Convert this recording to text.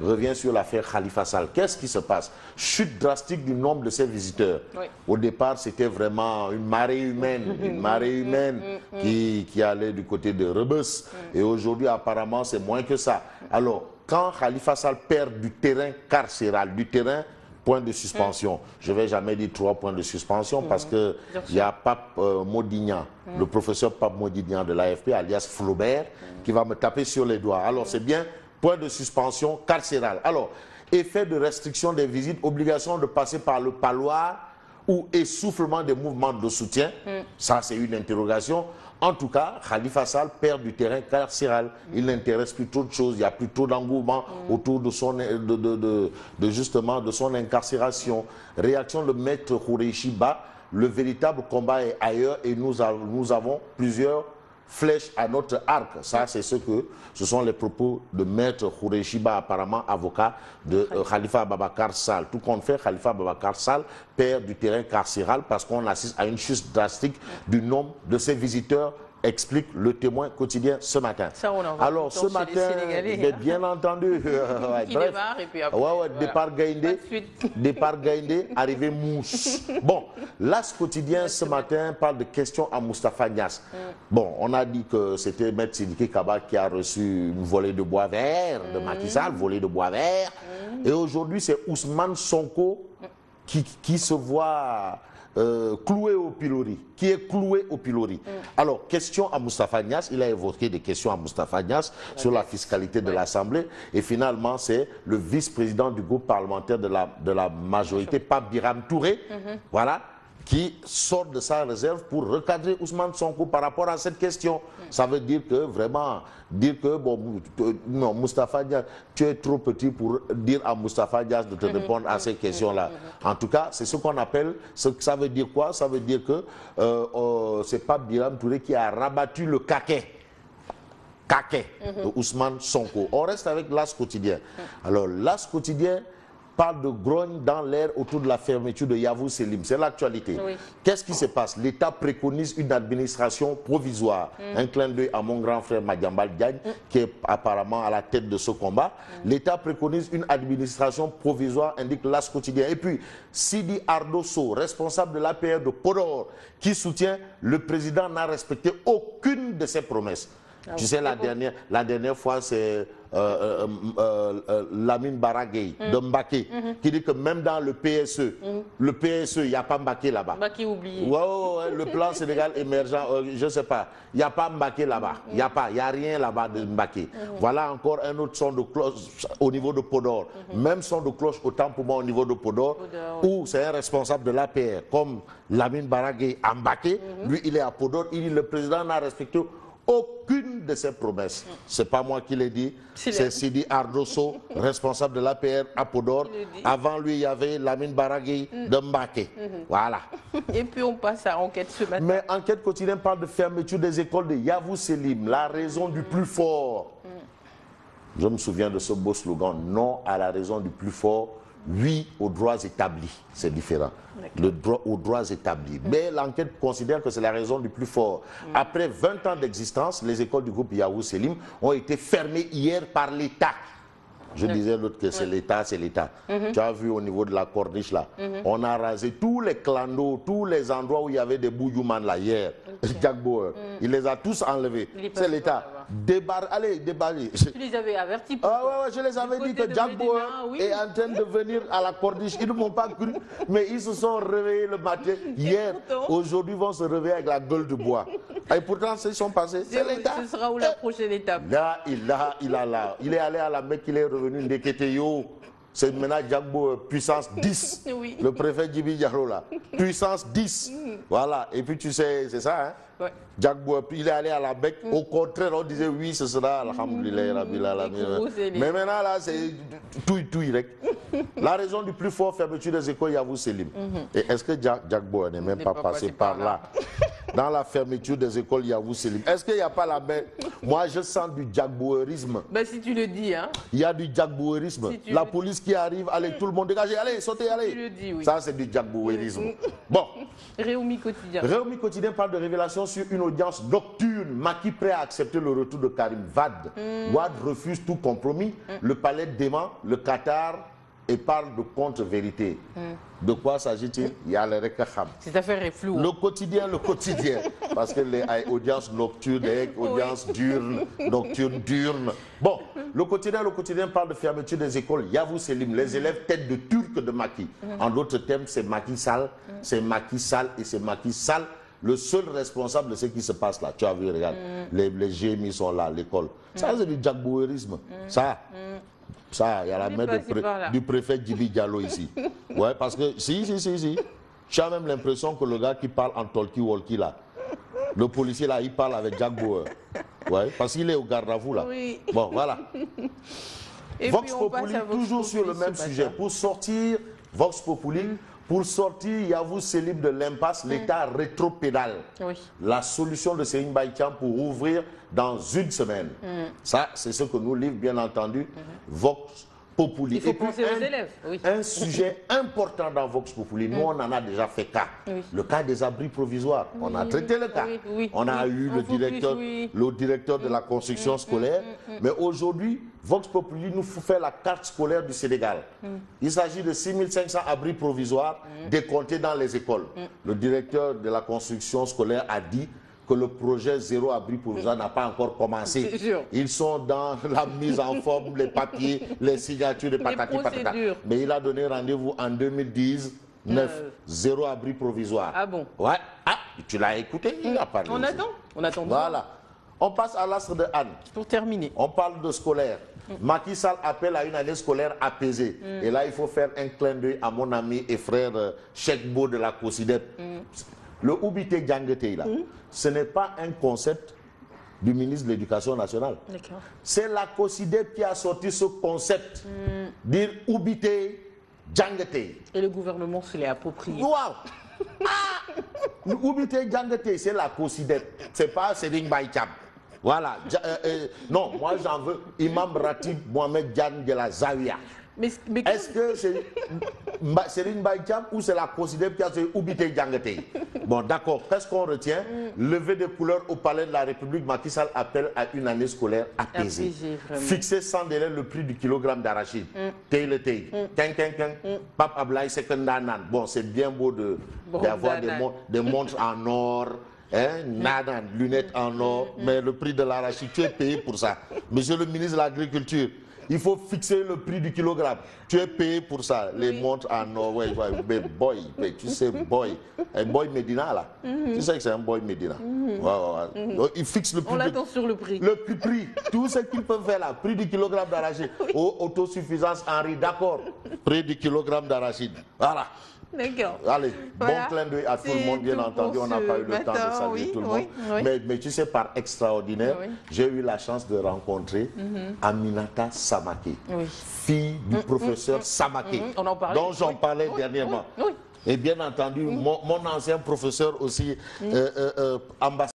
revient sur l'affaire Khalifa Sall. Qu'est-ce qui se passe? Chute drastique du nombre de ses visiteurs. Oui. Au départ, c'était vraiment une marée humaine, qui allait du côté de Rebus. Et aujourd'hui, apparemment, c'est moins que ça. Alors, quand Khalifa Sall perd du terrain carcéral, point de suspension. Je ne vais jamais dire 3 points de suspension parce qu'il y a Pape Modignan, le professeur Pape Modignan de l'AFP, alias Flaubert, qui va me taper sur les doigts. Alors, c'est bien point de suspension carcérale. Alors, effet de restriction des visites, obligation de passer par le parloir ou essoufflement des mouvements de soutien. Ça, c'est une interrogation. En tout cas, Khalifa Sall perd du terrain carcéral. Il n'intéresse plus trop de choses. Il n'y a plus trop d'engouement autour de son, justement de son incarcération. Réaction de maître Khoureyssi Ba. Le véritable combat est ailleurs et nous avons plusieurs flèches à notre arc. Ça, ce sont les propos de maître Khoureyssi Ba, apparemment avocat de Khalifa Ababakar Sall. Tout compte fait, Khalifa Ababakar Sall perd du terrain carcéral parce qu'on assiste à une chute drastique du nombre de ses visiteurs, explique le Témoin quotidien ce matin. Ça, alors ce matin, mais bien entendu, démarre et puis après, départ Gaïndé, arrivée Mousse. Bon, l'As quotidien ce matin parle de questions à Moustapha Niasse. Bon, on a dit que c'était Maître Sidiki Kaba qui a reçu une volée de bois vert de Macky Sall, volée de bois vert. Et aujourd'hui, c'est Ousmane Sonko qui se voit cloué au pilori, Alors, question à Moustapha Niasse, il a évoqué des questions à Moustapha Niasse sur la fiscalité de l'Assemblée, et finalement, c'est le vice-président du groupe parlementaire de la majorité, Pape Biram Touré, voilà, qui sort de sa réserve pour recadrer Ousmane Sonko par rapport à cette question. Ça veut dire que vraiment, bon, non, Moustapha Niasse, tu es trop petit pour dire à Moustapha Niasse de te répondre à ces questions-là. En tout cas, c'est ce qu'on appelle, ça veut dire quoi? Ça veut dire que c'est Pape Biram Touré qui a rabattu le caquet de Ousmane Sonko. On reste avec l'As quotidien. Alors, l'As quotidien parle de grogne dans l'air autour de la fermeture de Yavuz Selim. C'est l'actualité. Oui. Qu'est-ce qui se passe? L'État préconise une administration provisoire. Un clin d'œil à mon grand frère Madiambal Diagne, qui est apparemment à la tête de ce combat. L'État préconise une administration provisoire, indique l'As quotidien. Et puis, Sidi Ardosso, responsable de l'APR de Podor, qui soutient le président, n'a respecté aucune de ses promesses. Tu sais, la dernière fois, c'est Lamine Baragay de Mbaké qui dit que même dans le PSE, il n'y a pas Mbaké là-bas. Mbaké oublié. Ouais, le plan Sénégal émergent, je ne sais pas, il n'y a pas Mbaké là-bas. Il n'y a rien là-bas de Mbaké. Voilà encore un autre son de cloche au niveau de Podor. Même son de cloche autant pour moi au niveau de Podor, où c'est un responsable de l'APR, comme Lamine Baragay à Mbaké. Lui, il est à Podor, il dit le président n'a respecté aucune de ses promesses. C'est pas moi qui l'ai dit, c'est Sidi Ardosso, responsable de l'APR à Podor. Avant lui, il y avait Lamine Baragay de Mbaké. Voilà. Et puis on passe à Enquête ce matin. Mais Enquête quotidienne parle de fermeture des écoles de Yavuz Selim, la raison du plus fort. Je me souviens de ce beau slogan, non à la raison du plus fort, oui aux droits établis. C'est différent. Le droit aux droits établis. Mais l'enquête considère que c'est la raison du plus fort. Après 20 ans d'existence, les écoles du groupe Yavuz Selim ont été fermées hier par l'État. Je disais l'autre que c'est l'État, c'est l'État. Tu as vu au niveau de la corniche là, on a rasé tous les clandos, tous les endroits où il y avait des bouyouman là hier. Jack Bauer, il les a tous enlevés. C'est l'État. Allez, débarrer. Tu les avais avertis. Ouais, je les avais dit que Jack Bauer est en train de venir à la corniche. Ils ne m'ont pas cru, mais ils se sont réveillés le matin. Hier, aujourd'hui, vont se réveiller avec la gueule de bois. Et pourtant, ils sont passés. C'est l'État. Ce sera où la prochaine étape? Là, il est allé à la Mecque, il est revenu Ndeketeyo. C'est maintenant Djambo puissance 10. Oui. Le préfet Djibi Diallo là. Puissance 10. Voilà. Et puis tu sais, c'est ça, hein? Ouais. Djambo, il est allé à la Mecque. Au contraire, on disait oui, ce sera alhamdoulilah, Rabbil Alamin. Mais maintenant là, c'est tout. La raison du plus fort fermeture des écoles Yavuz Selim. Et est-ce que Djambo n'est même pas passé par là? dans la fermeture des écoles Yavuz Selim. Est-ce qu'il n'y a pas la main? Moi, je sens du jagbouerisme. Ben, si tu le dis, hein. Il y a du jagbouerisme. Si la police qui arrive, allez, tout le monde dégagez, allez, sautez, allez. Tu le dis, oui. Ça, c'est du jagbouerisme. Bon. Réumi Quotidien. Réumi Quotidien parle de révélation sur une audience nocturne. Macky prêt à accepter le retour de Karim Wade. Wade refuse tout compromis. Le palais dément le Qatar et parle de contre-vérité. De quoi s'agit-il? Il y a le Rekakham. Cette affaire est floue. Le quotidien. Parce que les audiences nocturnes, les audiences diurnes. Bon, le quotidien parle de fermeture des écoles. Yavuz Selim, les élèves tête de turc de Macky. En d'autres termes, c'est Macky Sall, c'est Macky Sall et c'est Macky Sall. Le seul responsable de ce qui se passe là. Tu as vu, regarde, les GMI sont là, l'école. Ça, c'est du jagbouerisme. Ça, il y a la main du préfet Djibi Diallo ici. Ouais, parce que, si. Tu as même l'impression que le gars qui parle en talkie-walkie là, le policier là, il parle avec Jack Bauer. Ouais, parce qu'il est au garde à vous là. Oui. Bon, voilà. Et Vox Populi, toujours sur le même sujet. Pour sortir, Vox Populi, pour sortir Yavuz Selim de l'impasse, l'État rétropédale. Oui. La solution de Serigne Mbaye Thiam pour ouvrir dans une semaine. Ça, c'est ce que nous livre, bien entendu, Vox Populi. Il faut penser aux élèves. Oui. Un sujet important dans Vox Populi, nous on en a déjà fait cas. Oui. Le cas des abris provisoires. On a traité le cas. On a eu le directeur de la construction scolaire. Mais aujourd'hui, Vox Populi nous faut faire la carte scolaire du Sénégal. Il s'agit de 6500 abris provisoires décomptés dans les écoles. Le directeur de la construction scolaire a dit que le projet Zéro Abri Provisoire n'a pas encore commencé. Ils sont dans la mise en forme, les papiers, les signatures, les patati patata. Mais il a donné rendez-vous en 2019. Zéro Abri Provisoire. Ah bon? Ouais. Ah, tu l'as écouté? Il a parlé. On attend. Voilà. On passe à l'astre de Anne. Pour terminer. On parle de scolaire. Macky Sall appelle à une année scolaire apaisée. Et là, il faut faire un clin d'œil à mon ami et frère Cheikh Bo de la COSIDEP. Le Oubité Djangete, là, ce n'est pas un concept du ministre de l'Éducation nationale. C'est la COSIDEP qui a sorti ce concept. Dire Oubité Djangete. Et le gouvernement se l'est approprié. Waouh! Oubité Djangete, c'est la COSIDEP. C'est pas Serigne Mbaye Thiam. Voilà. Non, moi j'en veux Imam Ratib Mohamed Diagne de la Zawiya. Est-ce que c'est Serigne Mbaye Thiam ou c'est la COSIDEP qui a fait Oubité Djangete? Bon, d'accord. Qu'est-ce qu'on retient? Levée des couleurs au palais de la République. Macky Sall appelle à une année scolaire apaisée. Fixer sans délai le prix du kilogramme d'arachide. Pape Ablaye Sekendanan. Bon, c'est bien beau d'avoir des montres en or. Lunettes en or, mais le prix de l'arachide, tu es payé pour ça. Monsieur le ministre de l'Agriculture, il faut fixer le prix du kilogramme. Tu es payé pour ça. Les montres en or, mais tu sais, un boy Medina là. Tu sais que c'est un boy Medina. Donc, il fixe le prix. On l'attend sur le prix. Le prix. Tout ce qu'ils peuvent faire là, prix du kilogramme d'arachide. Autosuffisance Henri, d'accord. Prix du kilogramme d'arachide. Voilà. D'accord. Allez, voilà. Bon clin d'œil à tout le monde, bien entendu. On n'a pas eu le temps de saluer tout le monde. Mais tu sais, par extraordinaire, j'ai eu la chance de rencontrer Aminata Samake, fille du professeur Samake, dont j'en parlais dernièrement. Et bien entendu, mon ancien professeur aussi, ambassadeur.